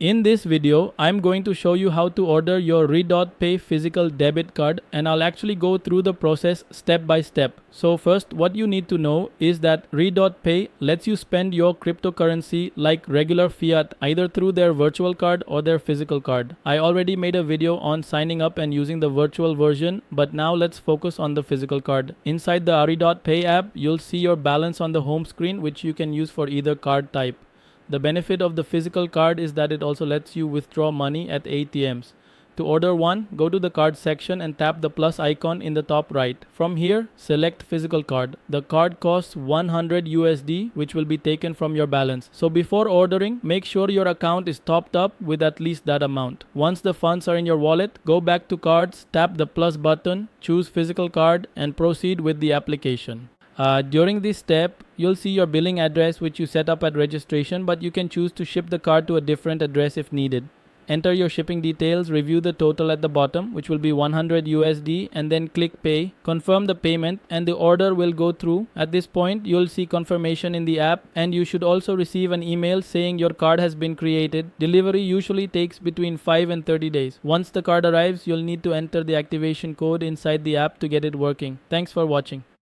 In this video, I'm going to show you how to order your RedotPay physical debit card, and I'll actually go through the process step by step. So first, what you need to know is that RedotPay lets you spend your cryptocurrency like regular fiat either through their virtual card or their physical card. I already made a video on signing up and using the virtual version, but now let's focus on the physical card. Inside the RedotPay app, you'll see your balance on the home screen, which you can use for either card type. The benefit of the physical card is that it also lets you withdraw money at ATMs. To order one, go to the card section and tap the plus icon in the top right. From here, select physical card. The card costs 100 USD, which will be taken from your balance. So before ordering, make sure your account is topped up with at least that amount. Once the funds are in your wallet, go back to cards, tap the plus button, choose physical card, and proceed with the application. During this step, you'll see your billing address which you set up at registration, but you can choose to ship the card to a different address if needed. Enter your shipping details, review the total at the bottom, which will be 100 USD, and then click pay. Confirm the payment and the order will go through. At this point, you'll see confirmation in the app, and you should also receive an email saying your card has been created. Delivery usually takes between 5 and 30 days. Once the card arrives, you'll need to enter the activation code inside the app to get it working. Thanks for watching.